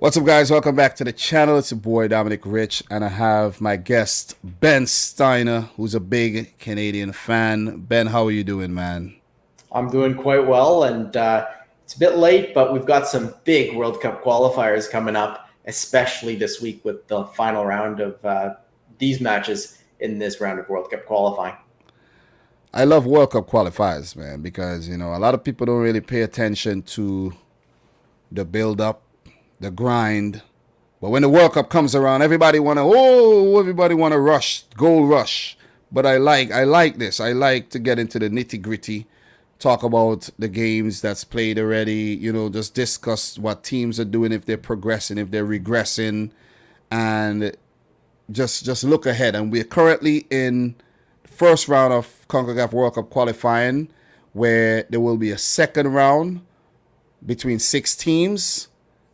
What's up, guys? Welcome back to the channel. It's your boy Dominic Rich, and I have my guest Ben Steiner, who's a big Canadian fan. Ben, how are you doing, man? I'm doing quite well, and it's a bit late, but we've got some big World Cup qualifiers coming up, especially this week with the final round of these matches in this round of World Cup qualifying. I love World Cup qualifiers, man, because a lot of people don't really pay attention to the build-up, the grind. But when the World Cup comes around, everybody wanna rush, goal rush. But I like this. I like to get into the nitty gritty, talk about the games that's played already. Just discuss what teams are doing, if they're progressing, if they're regressing, and just look ahead. And we're currently in the first round of Concacaf World Cup qualifying, where there will be a second round between six teams,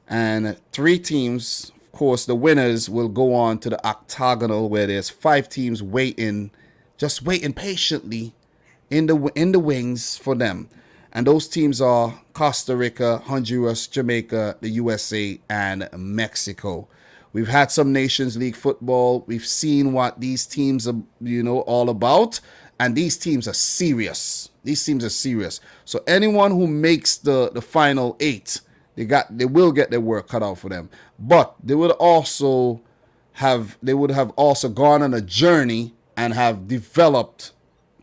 and three teams, of course, the winners will go on to the octagonal, where there's five teams just waiting patiently in the wings for them. And those teams are Costa Rica, Honduras, Jamaica, the USA, and Mexico. We've had some Nations League football. We've seen what these teams are, all about. And these teams are serious. So anyone who makes the final eight, they will get their work cut out for them. But they would have also gone on a journey and have developed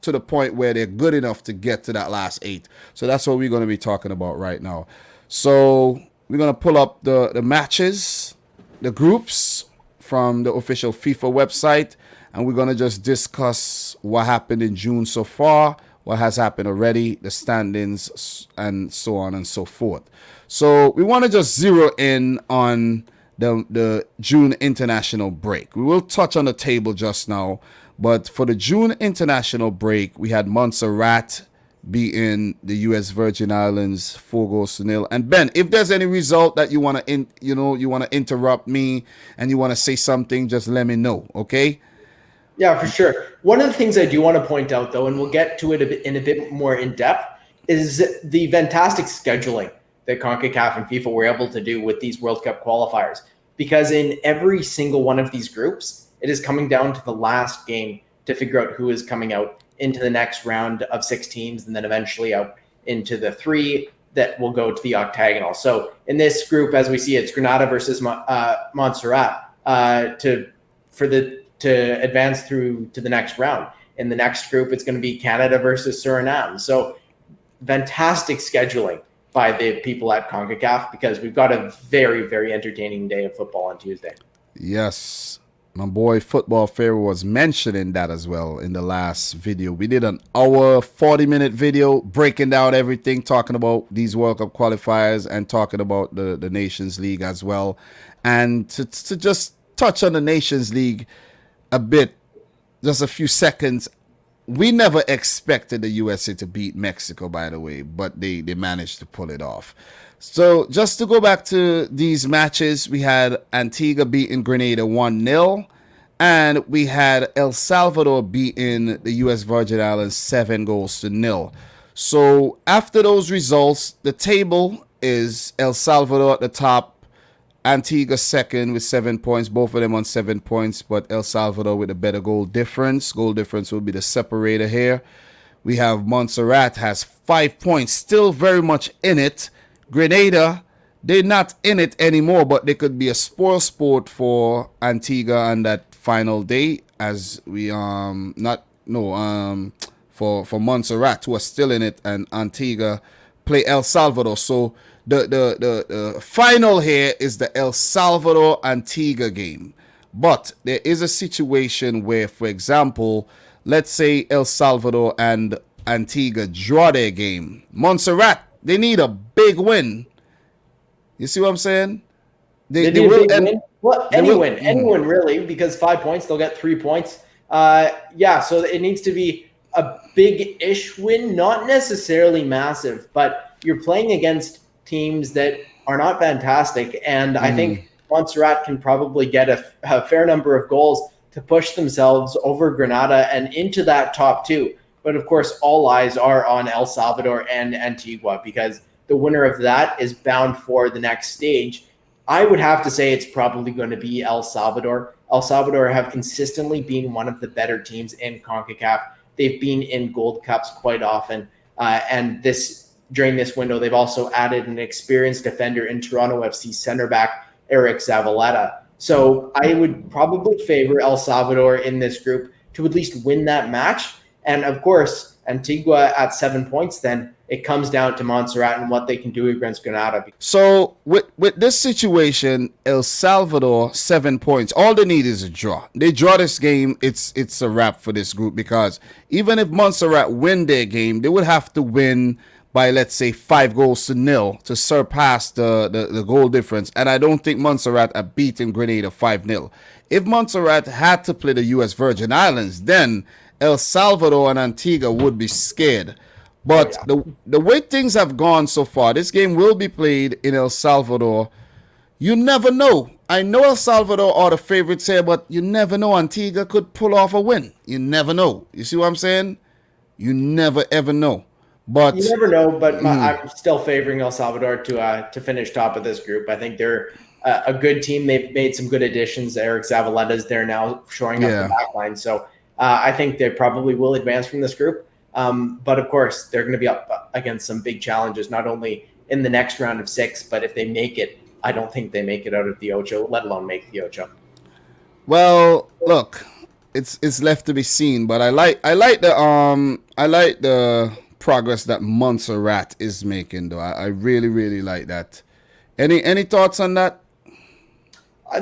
to the point where they're good enough to get to that last eight. So that's what we're going to be talking about right now. So we're going to pull up the matches, the groups from the official FIFA website, and we're going to just discuss what happened in June so far, what has happened already, the standings, and so on and so forth. So we want to just zero in on the June international break. We will touch on the table just now, but for the June international break, we had Montserrat beating the U.S. Virgin Islands 4-0. And Ben, if there's any result that you want to interrupt me and you want to say something, just let me know, okay? Yeah, for sure. One of the things I do want to point out, though, and we'll get to it in a bit more in depth, is the fantastic scheduling that CONCACAF and FIFA were able to do with these World Cup qualifiers. Because in every single one of these groups, it is coming down to the last game to figure out who is coming out into the next round of six teams, and then eventually out into the three that will go to the octagonal. So in this group, as we see, it's Grenada versus Montserrat to advance through to the next round. In the next group, it's going to be Canada versus Suriname. So fantastic scheduling by the people at CONCACAF, because we've got a very, very entertaining day of football on Tuesday. Yes. My boy Football Pharaoh was mentioning that as well in the last video. We did an hour, 40-minute video breaking down everything, talking about these World Cup qualifiers and talking about the Nations League as well. And to just touch on the Nations League a bit, just a few seconds. We never expected the USA to beat Mexico, by the way, but they managed to pull it off. So just to go back to these matches, we had Antigua beating Grenada 1-0, and we had El Salvador beating the U.S. Virgin Islands 7-0. So after those results, the table is El Salvador at the top, Antigua second with 7 points, both of them on 7 points, but El Salvador with a better goal difference. Goal difference will be the separator here. We have Montserrat has 5 points, still very much in it. Grenada, they're not in it anymore, but they could be a spoil sport for Antigua on that final day, as we for Montserrat, who are still in it, and Antigua play El Salvador. So the final here is the El Salvador Antigua game. But there is a situation where, for example, let's say El Salvador and Antigua draw their game. Montserrat, they need a big win. You see what I'm saying? They will win. Well, anyone really, because 5 points, they'll get 3 points. So it needs to be a big-ish win, not necessarily massive, but you're playing against teams that are not fantastic, and I think Montserrat can probably get a fair number of goals to push themselves over Grenada and into that top two. But of course, all eyes are on El Salvador and Antigua, because the winner of that is bound for the next stage. I would have to say it's probably going to be El Salvador. El Salvador have consistently been one of the better teams in CONCACAF. They've been in Gold Cups quite often, and during this window, they've also added an experienced defender in Toronto FC center back Eric Zavaleta. So I would probably favor El Salvador in this group to at least win that match. And of course, Antigua at 7 points, then it comes down to Montserrat and what they can do against Grenada. So with this situation, El Salvador 7 points. All they need is a draw. They draw this game, it's a wrap for this group, because even if Montserrat win their game, they would have to win by, let's say, 5-0 to surpass the goal difference. And I don't think Montserrat are beating Grenada 5-0. If Montserrat had to play the U.S. Virgin Islands, then El Salvador and Antigua would be scared. But the way things have gone so far, this game will be played in El Salvador. You never know. I know El Salvador are the favorites here, but you never know. Antigua could pull off a win. You never know. You see what I'm saying? You never, ever know. But you never know, but I'm still favoring El Salvador to finish top of this group. I think they're a good team. They've made some good additions. Eric Zavaleta is there now, shoring up the back line. So I think they probably will advance from this group. But of course, they're going to be up against some big challenges, not only in the next round of 6, but if they make it, I don't think they make it out of the Ocho, let alone make the Ocho. Well, look, it's left to be seen. But I like the progress that Montserrat is making, though. I really, really like that. Any thoughts on that?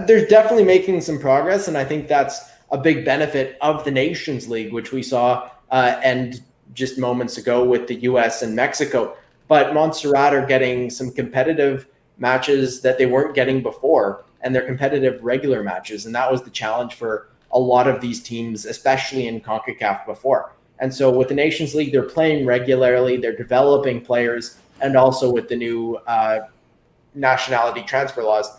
They're definitely making some progress, and I think that's a big benefit of the Nations League, which we saw end just moments ago with the U.S. and Mexico. But Montserrat are getting some competitive matches that they weren't getting before, and they're competitive regular matches. And that was the challenge for a lot of these teams, especially in CONCACAF before. And so with the Nations League, they're playing regularly, they're developing players, and also with the new nationality transfer laws,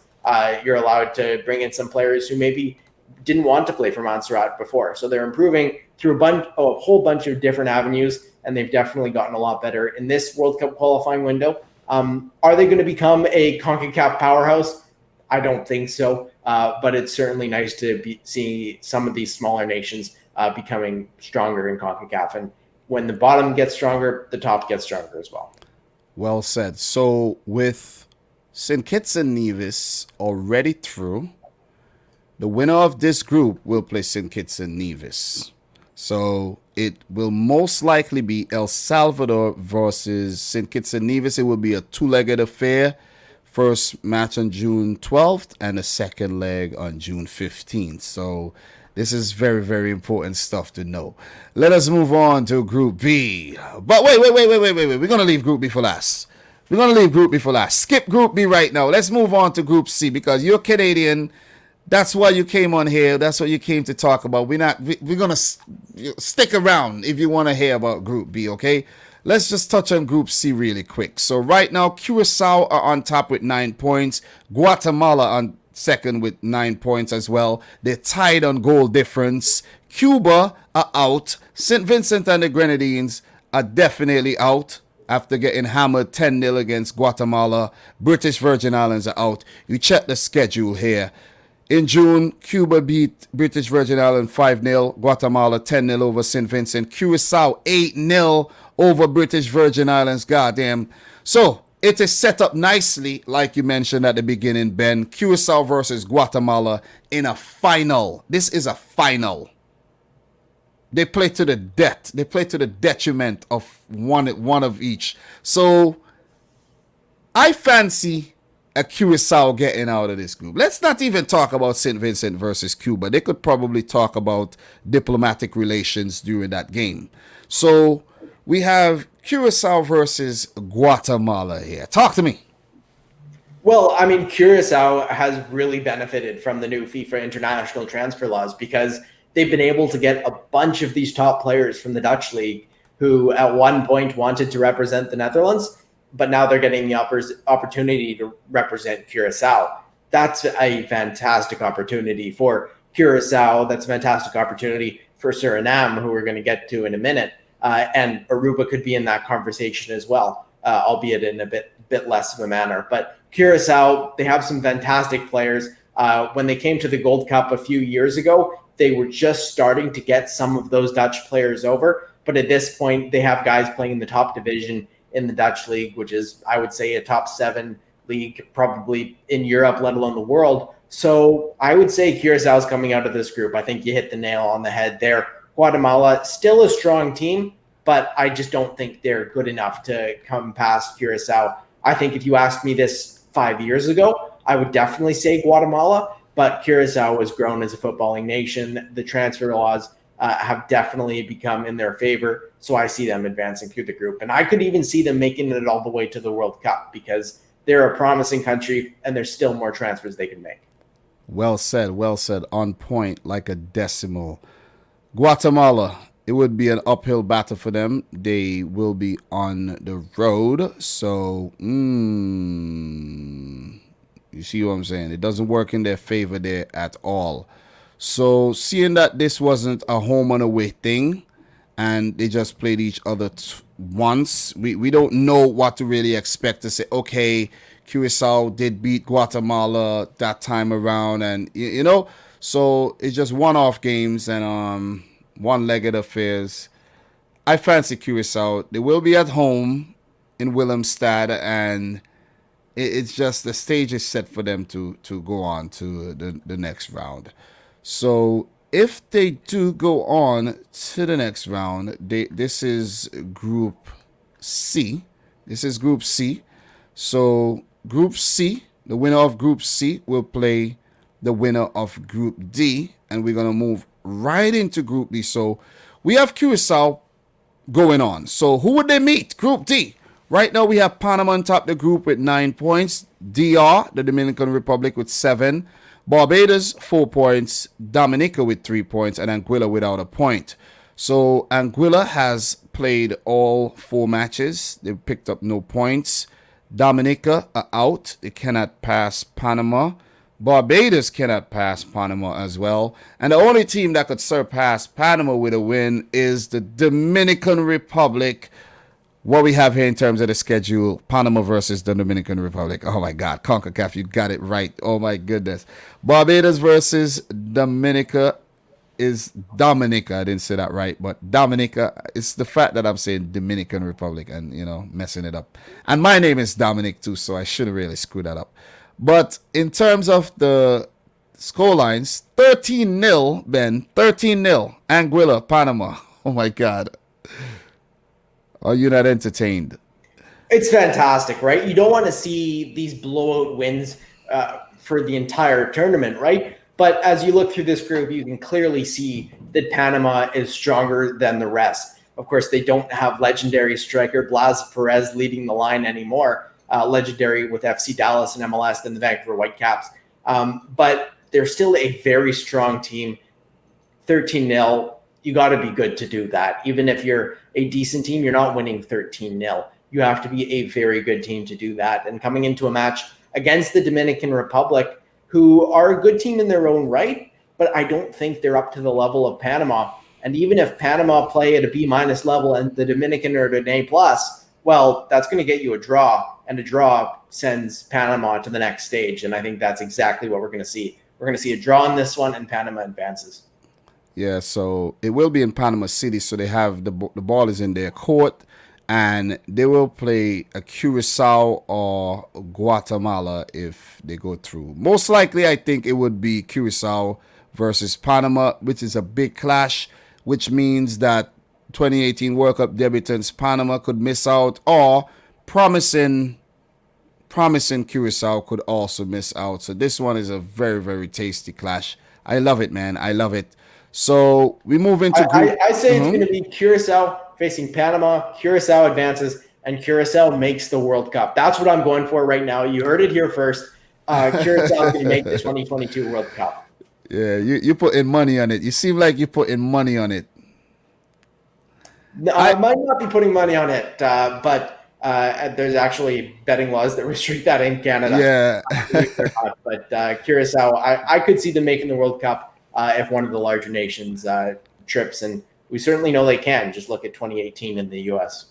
you're allowed to bring in some players who maybe didn't want to play for Montserrat before. So they're improving through a whole bunch of different avenues, and they've definitely gotten a lot better in this World Cup qualifying window. Are they going to become a CONCACAF powerhouse? I don't think so, but it's certainly nice to see some of these smaller nations becoming stronger in CONCACAF. And when the bottom gets stronger, the top gets stronger as well. Well said. So with St. Kitts and Nevis already through, the winner of this group will play St. Kitts and Nevis. So it will most likely be El Salvador versus St. Kitts and Nevis. It will be a 2-legged affair. First match on June 12th and the second leg on June 15th. So this is very, very important stuff to know. Let us move on to Group B. But wait. We're going to leave Group B for last. Skip Group B right now. Let's move on to Group C, because you're Canadian. That's why you came on here. That's what you came to talk about. We're going to stick around if you want to hear about Group B, okay? Let's just touch on Group C really quick. So right now, Curacao are on top with 9 points. Guatemala on second with 9 points as well. They're tied on goal difference. Cuba are out. St. Vincent and the Grenadines are definitely out after getting hammered 10-0 against Guatemala. British Virgin Islands are out. You check the schedule here. In June, Cuba beat British Virgin Islands 5-0. Guatemala 10-0 over St. Vincent. Curacao 8-0 over British Virgin Islands. Goddamn. So it is set up nicely, like you mentioned at the beginning, Ben. Curacao versus Guatemala in a final. This is a final. They play to the death. They play to the detriment of one of each. So I fancy a Curacao getting out of this group. Let's not even talk about St. Vincent versus Cuba. They could probably talk about diplomatic relations during that game. So we have Curacao versus Guatemala here. Talk to me. Well, I mean, Curacao has really benefited from the new FIFA international transfer laws, because they've been able to get a bunch of these top players from the Dutch league who at one point wanted to represent the Netherlands, but now they're getting the opportunity to represent Curacao. That's a fantastic opportunity for Curacao. That's a fantastic opportunity for Suriname, who we're going to get to in a minute. And Aruba could be in that conversation as well, albeit in a bit less of a manner. But Curacao, they have some fantastic players. When they came to the Gold Cup a few years ago, they were just starting to get some of those Dutch players over. But at this point, they have guys playing in the top division in the Dutch league, which is, I would say, a top 7 league probably in Europe, let alone the world. So I would say Curacao is coming out of this group. I think you hit the nail on the head there. Guatemala, still a strong team, but I just don't think they're good enough to come past Curacao. I think if you asked me this 5 years ago, I would definitely say Guatemala, but Curacao has grown as a footballing nation. The transfer laws have definitely become in their favor, so I see them advancing through the group. And I could even see them making it all the way to the World Cup because they're a promising country and there's still more transfers they can make. Well said, on point like a decimal. Guatemala, it would be an uphill battle for them. They will be on the road. So, you see what I'm saying? It doesn't work in their favor there at all. So, seeing that this wasn't a home and away thing, and they just played each other once, we don't know what to really expect to say, okay, Curacao did beat Guatemala that time around, and, so it's just one-off games and one-legged affairs. I fancy Curacao. They will be at home in Willemstad, and it's just the stage is set for them to go on to the next round. So if they do go on to the next round, this is Group C. So Group C, the winner of Group C will play the winner of Group D, and we're going to move right into Group D. So we have Curacao going on. So who would they meet? Group D. Right now we have Panama on top of the group with 9 points. DR, the Dominican Republic, with 7. Barbados, 4 points. Dominica with 3 points. And Anguilla without a point. So Anguilla has played all 4 matches. They picked up no points. Dominica are out. They cannot pass Panama. Barbados cannot pass Panama as well. And the only team that could surpass Panama with a win is the Dominican Republic. What we have here in terms of the schedule, Panama versus the Dominican Republic. Oh my God, Concacaf, you got it right. Oh my goodness. Barbados versus Dominica is Dominica. I didn't say that right, but Dominica. It's the fact that I'm saying Dominican Republic and, messing it up. And my name is Dominic too, so I shouldn't really screw that up. But in terms of the score lines, 13-0, Ben. 13-0. Anguilla, Panama. Oh my God. Are you not entertained? It's fantastic, right? You don't want to see these blowout wins for the entire tournament, right? But as you look through this group, you can clearly see that Panama is stronger than the rest. Of course, they don't have legendary striker Blas Perez leading the line anymore, legendary with FC Dallas and MLS and the Vancouver Whitecaps. But they're still a very strong team. 13-0. You got to be good to do that. Even if you're a decent team, you're not winning 13-0. You have to be a very good team to do that. And coming into a match against the Dominican Republic, who are a good team in their own right, but I don't think they're up to the level of Panama. And even if Panama play at a B- level and the Dominican are at an A+, well, that's going to get you a draw. And a draw sends Panama to the next stage. And I think that's exactly what we're going to see. We're going to see a draw in this one, and Panama advances. Yeah, so it will be in Panama City. So they have the ball is in their court, and they will play a Curacao or Guatemala if they go through. Most likely, I think it would be Curacao versus Panama, which is a big clash, which means that 2018 World Cup debutants Panama could miss out, or promising Curacao could also miss out. So this one is a very, very tasty clash. I love it, man. I love it. So we move into group. I say it's going to be Curacao facing Panama. Curacao advances, and Curacao makes the World Cup. That's what I'm going for right now. You heard it here first. Curacao is going to make the 2022 World Cup. Yeah, you put in money on it. You seem like you put in money on it. No, I might not be putting money on it, but there's actually betting laws that restrict that in Canada. Yeah. But Curacao, I could see them making the World Cup. If one of the larger nations trips, and we certainly know they can. Just look at 2018 in the U.S.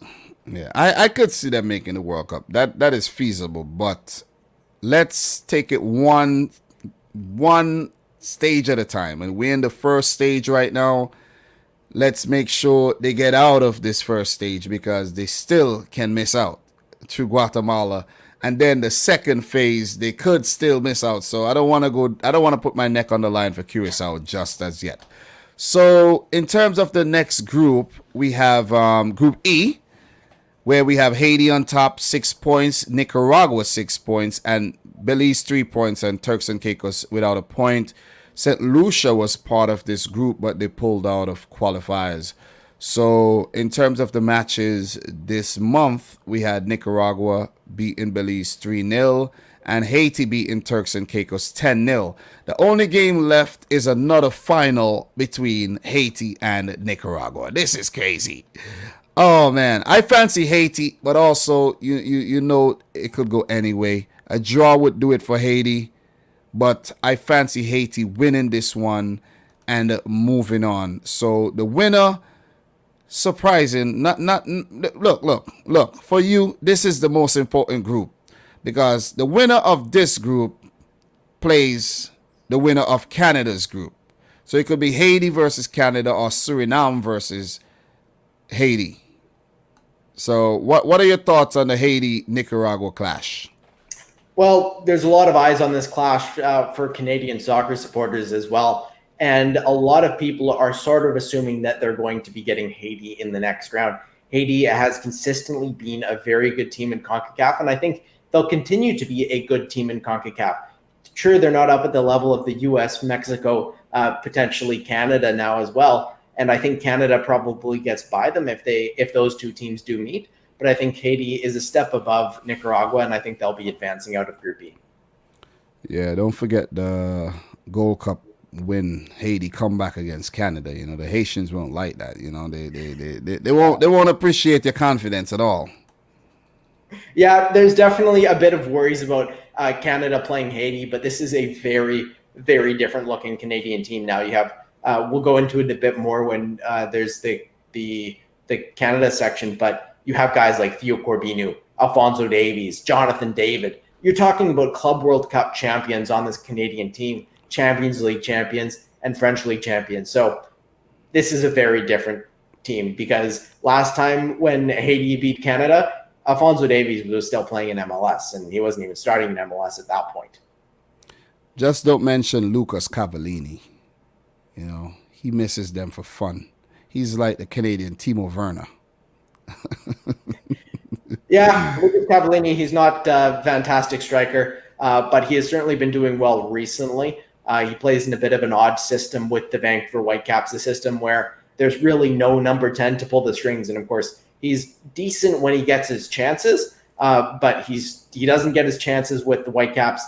Yeah, I could see them making the World Cup. That is feasible, but let's take it one stage at a time. And we're in the first stage right now. Let's make sure they get out of this first stage because they still can miss out through Guatemala. And then the second phase, they could still miss out. So I don't want to put my neck on the line for Curacao just as yet. So in terms of the next group, we have Group E, where we have Haiti on top, 6 points, Nicaragua 6 points, and Belize 3 points, and Turks and Caicos without a point. St. Lucia was part of this group, but they pulled out of qualifiers. So in terms of the matches this month, we had Nicaragua beating Belize 3-0 and Haiti beating Turks and Caicos 10-0. The only game left is another final between Haiti and Nicaragua. This is crazy. Oh man, I fancy Haiti, but also you know it could go anyway. A draw would do it for Haiti, but I fancy Haiti winning this one and moving on. So the winner, surprising, not look for you. This is the most important group because the winner of this group plays the winner of Canada's group. So it could be Haiti versus Canada or Suriname versus Haiti. So what are your thoughts on the Haiti-Nicaragua clash? Well, there's a lot of eyes on this clash for Canadian soccer supporters as well. And a lot of people are sort of assuming that they're going to be getting Haiti in the next round. Haiti has consistently been a very good team in CONCACAF, and I think they'll continue to be a good team in CONCACAF. Sure, they're not up at the level of the US, Mexico, potentially Canada now as well. And I think Canada probably gets by them if those two teams do meet. But I think Haiti is a step above Nicaragua, and I think they'll be advancing out of Group E. Yeah, don't forget the Gold Cup win. Haiti come back against Canada. You know the Haitians won't like that. You know they won't appreciate your confidence at all. Yeah, there's definitely a bit of worries about Canada playing Haiti, but this is a very, very different looking Canadian team now. You have we'll go into it a bit more when there's the Canada section, but you have guys like Theo Corbinu, Alphonso Davies, Jonathan David. You're talking about Club World Cup champions on this Canadian team, Champions League champions, and French League champions. So this is a very different team because last time when Haiti beat Canada, Alphonso Davies was still playing in MLS, and he wasn't even starting in MLS at that point. Just don't mention Lucas Cavallini. You know, he misses them for fun. He's like the Canadian Timo Werner. Yeah, Lucas Cavallini, he's not a fantastic striker, but he has certainly been doing well recently. He plays in a bit of an odd system with the Vancouver Whitecaps, a system where there's really no number 10 to pull the strings. And of course, he's decent when he gets his chances, but he doesn't get his chances with the Whitecaps.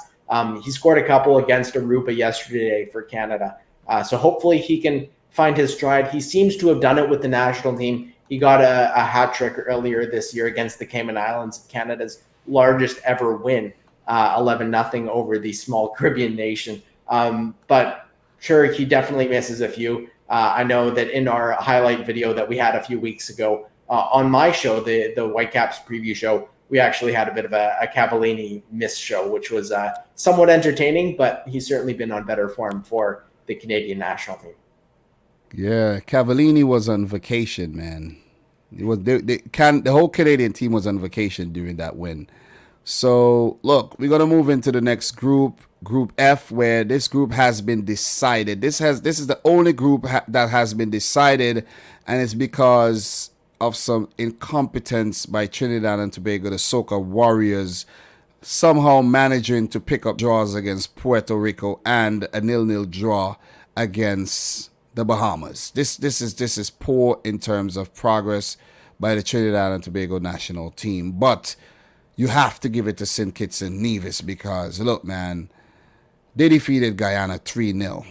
He scored a couple against Aruba yesterday for Canada. So hopefully he can find his stride. He seems to have done it with the national team. He got a hat trick earlier this year against the Cayman Islands, Canada's largest ever win, 11-0 over the small Caribbean nation. But sure, he definitely misses a few. I know that in our highlight video that we had a few weeks ago on my show, the Whitecaps preview show, we actually had a bit of a Cavallini miss show, which was somewhat entertaining, but he's certainly been on better form for the Canadian national team. Yeah, Cavallini was on vacation, man. It was the whole Canadian team was on vacation during that win. So look, we're gonna move into the next group, Group F, where this group has been decided. This is the only group that has been decided, and it's because of some incompetence by Trinidad and Tobago, the Soca Warriors, somehow managing to pick up draws against Puerto Rico and a 0-0 draw against the Bahamas. This is poor in terms of progress by the Trinidad and Tobago national team. But you have to give it to St. Kitts and Nevis because, look, man, they defeated Guyana 3-0.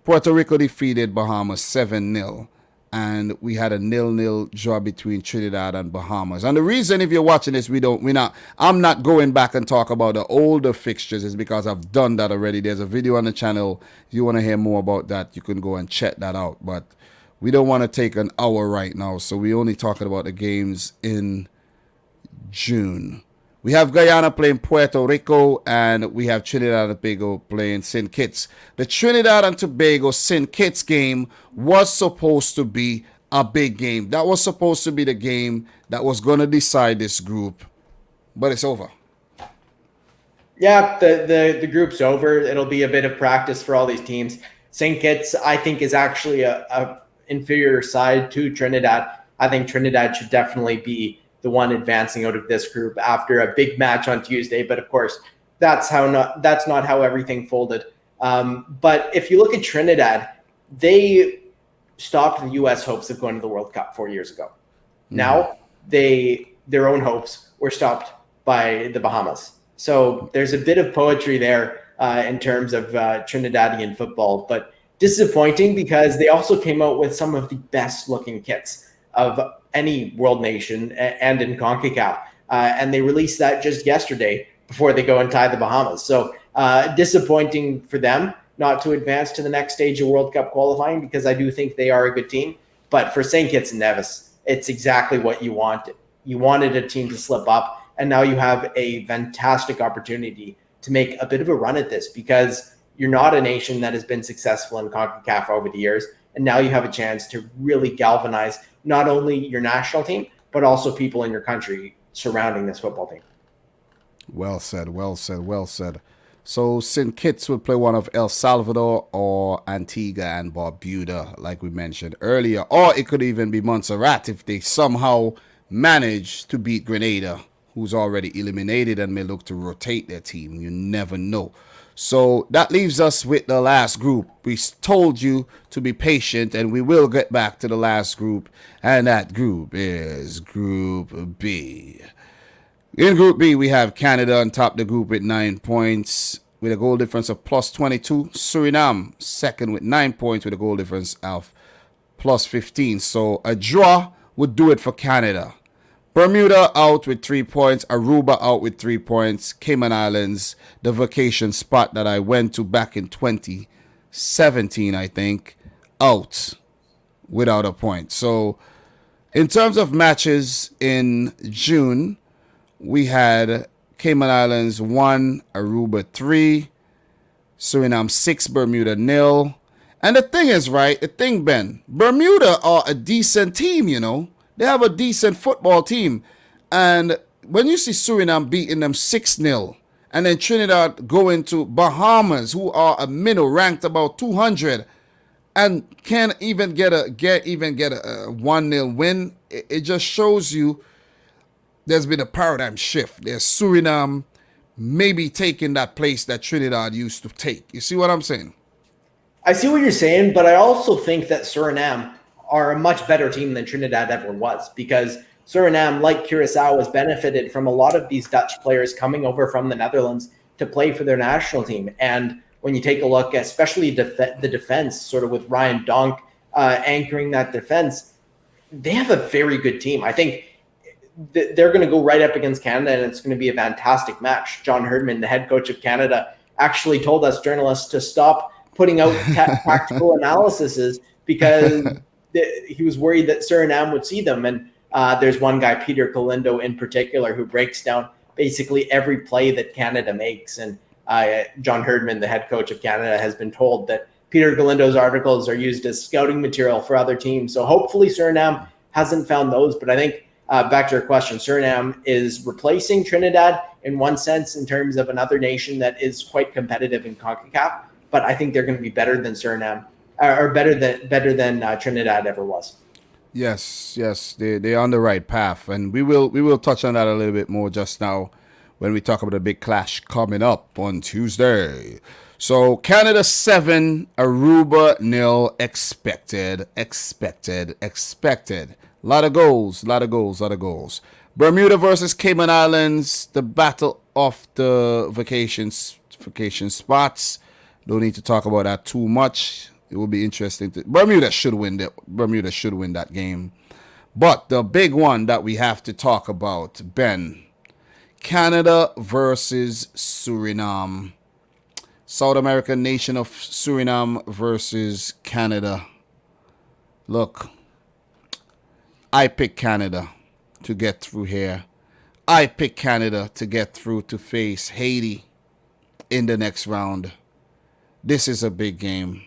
Puerto Rico defeated Bahamas 7-0. And we had a 0-0 draw between Trinidad and Bahamas. And the reason, if you're watching this, I'm not going back and talk about the older fixtures is because I've done that already. There's a video on the channel. If you want to hear more about that, you can go and check that out. But we don't want to take an hour right now. So we're only talking about the games in June. We have Guyana playing Puerto Rico, and we have Trinidad and Tobago playing St. Kitts. The Trinidad and Tobago St. Kitts game was supposed to be a big game. That was supposed to be the game that was going to decide this group, but it's over. Yeah, the group's over. It'll be a bit of practice for all these teams. St. Kitts, I think, is actually a inferior side to Trinidad. I think Trinidad should definitely be the one advancing out of this group after a big match on Tuesday. But of course, that's not how everything folded. But if you look at Trinidad, they stopped the U.S. hopes of going to the World Cup 4 years ago. Now their own hopes were stopped by the Bahamas. So there's a bit of poetry there in terms of Trinidadian football, but disappointing because they also came out with some of the best looking kits of any world nation and in Concacaf. And they released that just yesterday before they go and tie the Bahamas. So disappointing for them not to advance to the next stage of World Cup qualifying, because I do think they are a good team. But for St. Kitts and Nevis, it's exactly what you wanted. You wanted a team to slip up, and now you have a fantastic opportunity to make a bit of a run at this, because you're not a nation that has been successful in CONCACAF over the years. And now you have a chance to really galvanize not only your national team, but also people in your country surrounding this football team. Well said, well said, well said. So St. Kitts will play one of El Salvador or Antigua and Barbuda, like we mentioned earlier. Or it could even be Montserrat if they somehow manage to beat Grenada, who's already eliminated and may look to rotate their team. You never know. So that leaves us with the last group. We told you to be patient, and we will get back to the last group. And that group is Group B. In Group B, we have Canada on top of the group with 9 points with a goal difference of plus 22. Suriname second with 9 points with a goal difference of plus 15. So a draw would do it for Canada. Bermuda out with 3 points. Aruba out with 3 points. Cayman Islands, the vacation spot that I went to back in 2017, I think, out without a point. So in terms of matches in June, we had Cayman Islands 1, Aruba 3, Suriname 6, Bermuda 0. And the thing is, right, Ben, Bermuda are a decent team, you know. They have a decent football team. And when you see Suriname beating them 6-0, and then Trinidad going to Bahamas, who are a middle, ranked about 200, and can't even get a 1-0 win, it just shows you there's been a paradigm shift. There's Suriname maybe taking that place that Trinidad used to take. You see what I'm saying? I see what you're saying, but I also think that Suriname are a much better team than Trinidad ever was, because Suriname, like Curacao, has benefited from a lot of these Dutch players coming over from the Netherlands to play for their national team. And when you take a look, especially the defense, sort of with Ryan Donk anchoring that defense, they have a very good team. I think they're going to go right up against Canada, and it's going to be a fantastic match. John Herdman, the head coach of Canada, actually told us journalists to stop putting out tactical analyses because he was worried that Suriname would see them. And there's one guy, Peter Galindo in particular, who breaks down basically every play that Canada makes. And John Herdman, the head coach of Canada, has been told that Peter Galindo's articles are used as scouting material for other teams. So hopefully Suriname hasn't found those. But I think back to your question, Suriname is replacing Trinidad in one sense in terms of another nation that is quite competitive in CONCACAF, but I think they're going to be better than Suriname, or better than Trinidad ever was. Yes, they're on the right path, and we will touch on that a little bit more just now when we talk about the big clash coming up on Tuesday. So Canada 7, Aruba 0, expected. Lot of goals. Bermuda versus Cayman Islands, the battle of the vacation spots. Don't need to talk about that too much. It will be interesting. Bermuda should win that game. But the big one that we have to talk about, Ben, Canada versus Suriname. South American nation of Suriname versus Canada. Look, I pick Canada to get through here. I pick Canada to get through to face Haiti in the next round. This is a big game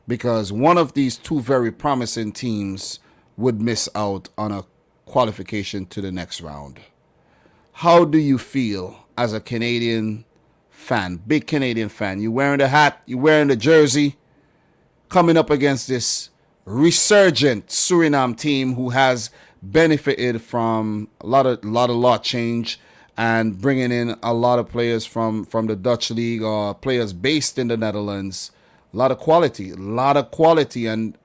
because one of these two very promising teams would miss out on a qualification to the next round. How do you feel as a Canadian fan, big Canadian fan? You wearing the hat, you wearing the jersey, coming up against this resurgent Suriname team who has benefited from a lot of change and bringing in a lot of players from the Dutch league or players based in the Netherlands. A lot of quality, and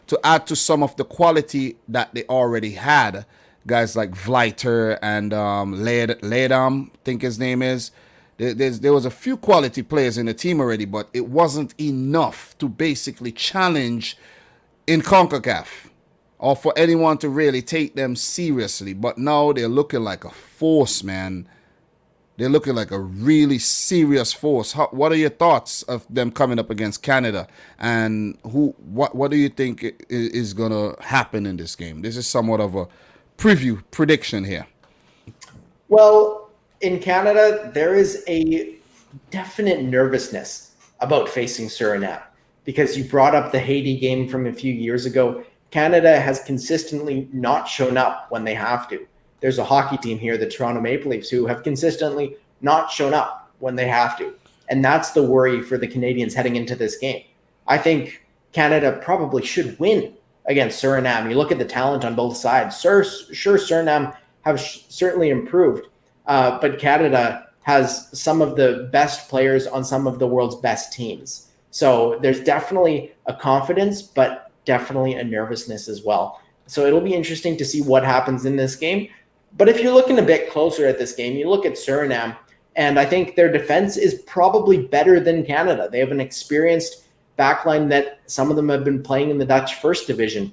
to add to some of the quality that they already had, guys like Vleiter and Ledam, I think his name is. There was a few quality players in the team already, but it wasn't enough to basically challenge in Concacaf or for anyone to really take them seriously. But now they're looking like a force, man. They're looking like a really serious force. What are your thoughts of them coming up against Canada? And what do you think is going to happen in this game? This is somewhat of a prediction here. Well, in Canada, there is a definite nervousness about facing Suriname because you brought up the Haiti game from a few years ago. Canada has consistently not shown up when they have to. There's a hockey team here, the Toronto Maple Leafs, who have consistently not shown up when they have to. And that's the worry for the Canadians heading into this game. I think Canada probably should win against Suriname. You look at the talent on both sides. Sure, Suriname have certainly improved, but Canada has some of the best players on some of the world's best teams. So there's definitely a confidence, but definitely a nervousness as well. So it'll be interesting to see what happens in this game. But if you're looking a bit closer at this game, you look at Suriname, and I think their defense is probably better than Canada. They have an experienced backline that some of them have been playing in the Dutch First Division.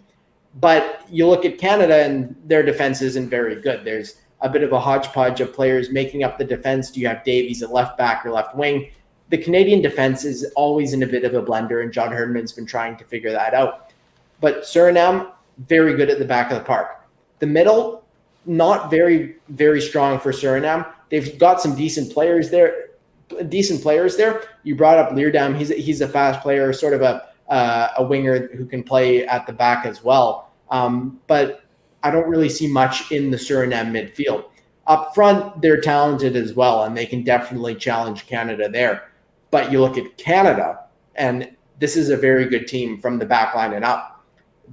But you look at Canada, and their defense isn't very good. There's a bit of a hodgepodge of players making up the defense. Do you have Davies at left back or left wing? The Canadian defense is always in a bit of a blender, and John Herdman's been trying to figure that out. But Suriname, very good at the back of the park. The middle, not very, very strong for Suriname. They've got some decent players there. You brought up Leerdam. He's a fast player, sort of a winger who can play at the back as well. But I don't really see much in the Suriname midfield. Up front, they're talented as well, and they can definitely challenge Canada there. But you look at Canada, and this is a very good team from the back line and up.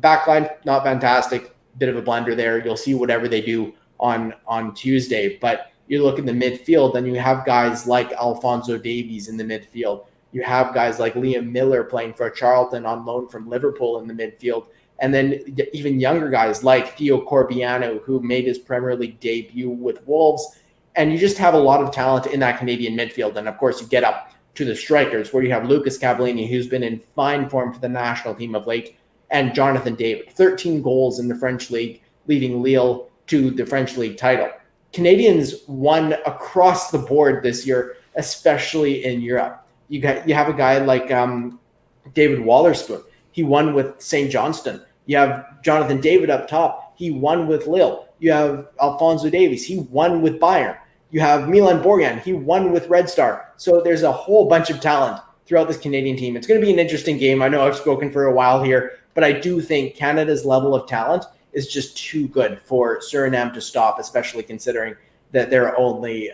Backline, not fantastic. Bit of a blender there. You'll see whatever they do on Tuesday. But you look in the midfield, and you have guys like Alphonso Davies in the midfield. You have guys like Liam Miller playing for Charlton on loan from Liverpool in the midfield. And then even younger guys like Theo Corbiano, who made his Premier League debut with Wolves. And you just have a lot of talent in that Canadian midfield. And, of course, you get up to the strikers, where you have Lucas Cavallini, who's been in fine form for the national team of late, and Jonathan David, 13 goals in the French league, leading Lille to the French league title. Canadians won across the board this year, especially in Europe. You have a guy like David Wallerspoon. He won with St. Johnston. You have Jonathan David up top. He won with Lille. You have Alphonso Davies. He won with Bayern. You have Milan Borjan. He won with Red Star. So there's a whole bunch of talent throughout this Canadian team. It's going to be an interesting game. I know I've spoken for a while here, but I do think Canada's level of talent is just too good for Suriname to stop, especially considering that there are only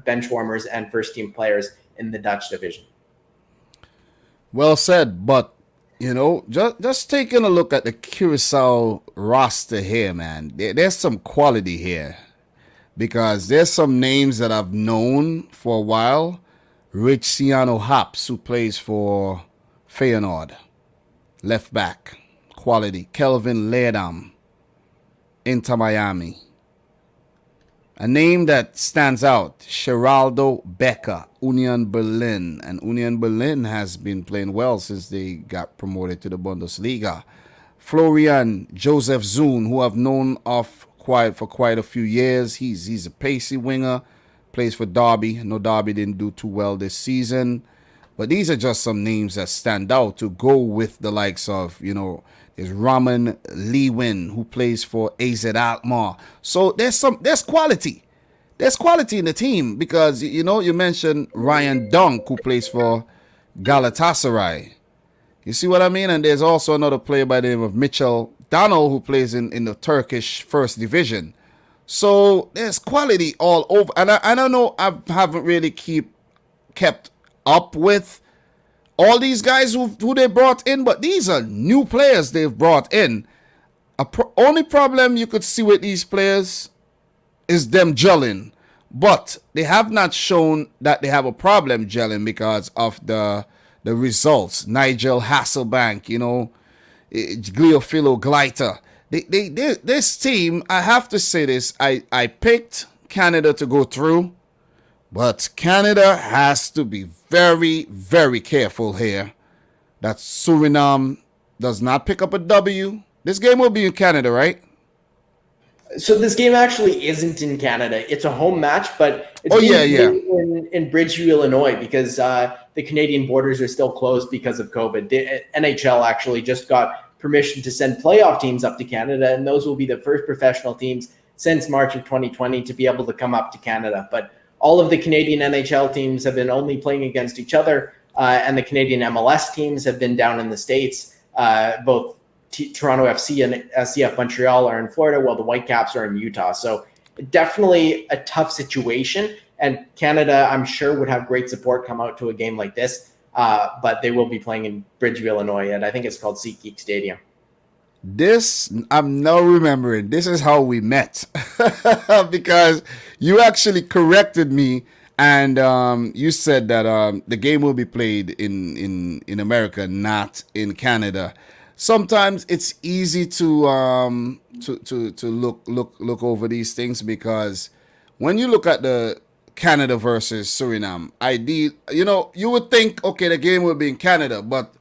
bench warmers and first-team players in the Dutch division. Well said, but just taking a look at the Curacao roster here, man, there's some quality here because there's some names that I've known for a while. Rich Ciano Haps, who plays for Feyenoord, left back, quality. Kelvin Leerdam, Inter Miami. A name that stands out, Geraldo Becker, Union Berlin. And Union Berlin has been playing well since they got promoted to the Bundesliga. Florian Joseph Zun, who I've known of for quite a few years. He's a pacey winger, plays for Derby. I know Derby didn't do too well this season. But these are just some names that stand out to go with the likes of, there's Raman Lewin, who plays for AZ Alkmaar. So there's quality. there's quality in the team because you know you mentioned Ryan Dunk who plays for Galatasaray. You see what I mean? And there's also another player by the name of Mitchell Donald who plays in the Turkish First Division. So there's quality all over. And I don't know, I haven't really kept up with all these guys who they brought in, but these are new players they've brought in. Only problem you could see with these players is them gelling. But they have not shown that they have a problem gelling because of the results. Nigel Hasselbank, you know, Gleofilo Gleiter. This team, I have to say this, I picked Canada to go through, but Canada has to be very, very careful here that Suriname does not pick up a W. This game will be in Canada, right? So this game actually isn't in Canada. It's a home match, but it's in Bridgeview, Illinois, because the Canadian borders are still closed because of COVID. The NHL actually just got permission to send playoff teams up to Canada, and those will be the first professional teams since March of 2020 to be able to come up to Canada. But all of the Canadian NHL teams have been only playing against each other, and the Canadian MLS teams have been down in the States, both Toronto FC and CF Montreal are in Florida, while the Whitecaps are in Utah. So definitely a tough situation. And Canada, I'm sure, would have great support come out to a game like this. But they will be playing in Bridgeview, Illinois, and I think it's called SeatGeek Stadium. This, I'm now remembering, this is how we met. Because you actually corrected me and you said that the game will be played in America, not in Canada. Sometimes it's easy to look over these things because when you look at the Canada versus Suriname, you would think, okay, the game will be in Canada, but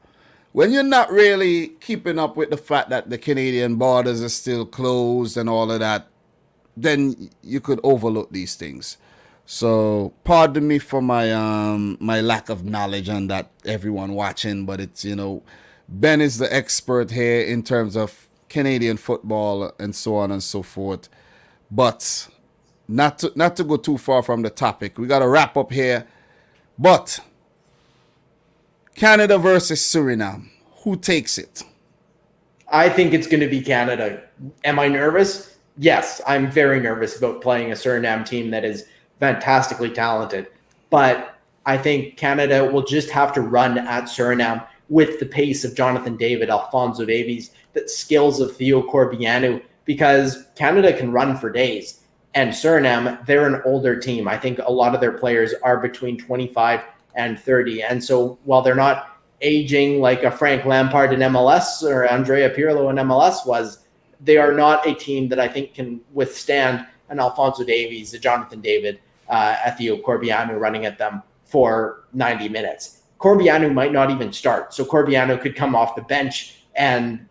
when you're not really keeping up with the fact that the Canadian borders are still closed and all of that, then you could overlook these things. So pardon me for my my lack of knowledge on that, everyone watching, but it's, Ben is the expert here in terms of Canadian football and so on and so forth. But not to go too far from the topic, we got to wrap up here. But Canada versus Suriname, who takes it? I think it's going to be Canada. Am I nervous? Yes, I'm very nervous about playing a Suriname team that is fantastically talented. But I think Canada will just have to run at Suriname with the pace of Jonathan David, Alphonso Davies, the skills of Theo Corbianu, because Canada can run for days. And Suriname, they're an older team. I think a lot of their players are between 25 and 30. And so while they're not aging like a Frank Lampard in MLS or Andrea Pirlo in MLS was, they are not a team that I think can withstand an Alphonso Davies, a Jonathan David, a Theo Corbianu running at them for 90 minutes. Corbianu might not even start. So Corbianu could come off the bench and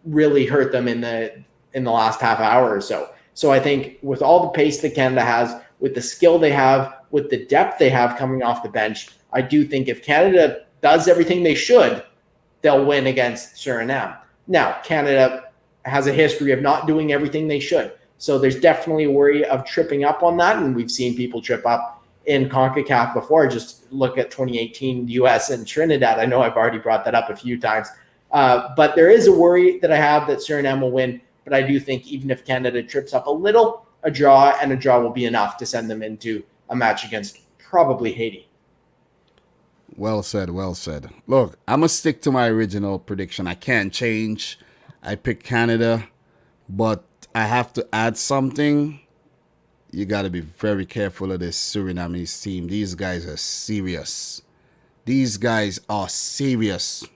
really hurt them in the last half hour or so. So I think with all the pace that Canada has, with the skill they have, with the depth they have coming off the bench, I do think if Canada does everything they should, they'll win against Suriname. Now, Canada has a history of not doing everything they should. So there's definitely a worry of tripping up on that. And we've seen people trip up in Concacaf before. Just look at 2018 US and Trinidad. I know I've already brought that up a few times. But there is a worry that I have that Suriname will win. But I do think even if Canada trips up a little, a draw will be enough to send them into a match against probably Haiti. Well said, well said. Look, I'm going to stick to my original prediction. I can't change. I picked Canada, but I have to add something. You got to be very careful of this Surinamese team. These guys are serious. These guys are serious.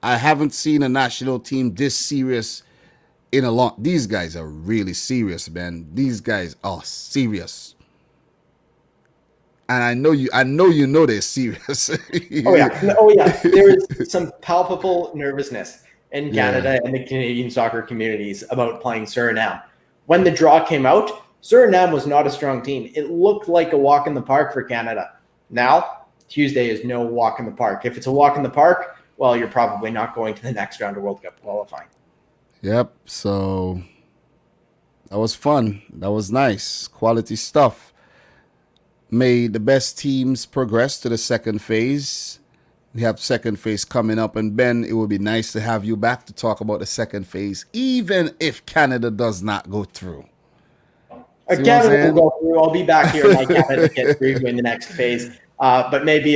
I haven't seen a national team this serious in a long. These guys are really serious, man. These guys are serious. And I know you know they're serious. Oh yeah. There is some palpable nervousness in Canada and the Canadian soccer communities about playing Suriname. When the draw came out, Suriname was not a strong team. It looked like a walk in the park for Canada. Now, Tuesday is no walk in the park. If it's a walk in the park, well, you're probably not going to the next round of World Cup qualifying. Yep. So That was fun. That was nice. Quality stuff. May the best teams progress to the second phase. We have second phase coming up. And Ben, it would be nice to have you back to talk about the second phase, even if Canada does not go through. See what I'm Canada will saying? go through. I'll be back here in my Canada kit previewing the next phase. But maybe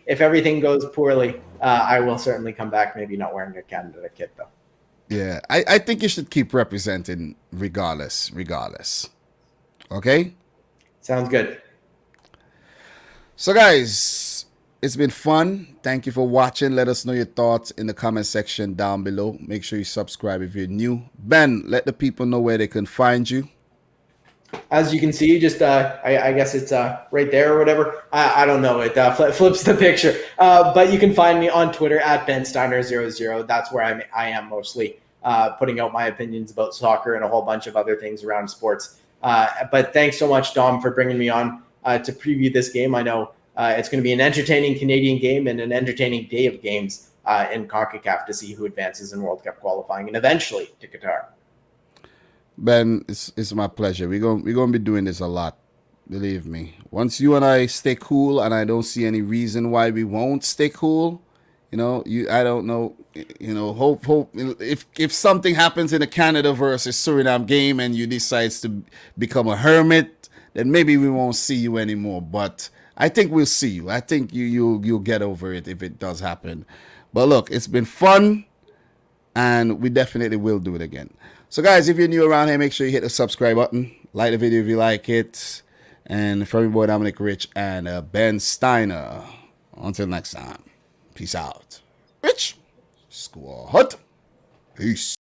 if everything goes poorly, I will certainly come back. Maybe not wearing a Canada kit though. Yeah, I think you should keep representing regardless. Okay? Sounds good. So, guys, it's been fun. Thank you for watching. Let us know your thoughts in the comment section down below. Make sure you subscribe if you're new. Ben, let the people know where they can find you. As you can see, just I guess it's right there or whatever. I don't know. It flips the picture. But you can find me on Twitter at bensteiner00. That's where I am mostly putting out my opinions about soccer and a whole bunch of other things around sports. But thanks so much, Dom, for bringing me on to preview this game. I know it's going to be an entertaining Canadian game and an entertaining day of games in Concacaf to see who advances in World Cup qualifying and eventually to Qatar. Ben, it's my pleasure. We're gonna be doing this a lot. Believe me. Once you and I stay cool, and I don't see any reason why we won't stay cool, I don't know. Hope if something happens in the Canada versus Suriname game and you decides to become a hermit, then maybe we won't see you anymore. But I think we'll see you. I think you'll get over it if it does happen. But look, it's been fun, and we definitely will do it again. So, guys, if you're new around here, make sure you hit the subscribe button. Like the video if you like it. And from your boy Dominic Rich and Ben Steiner. Until next time, peace out. Rich Squad. Peace.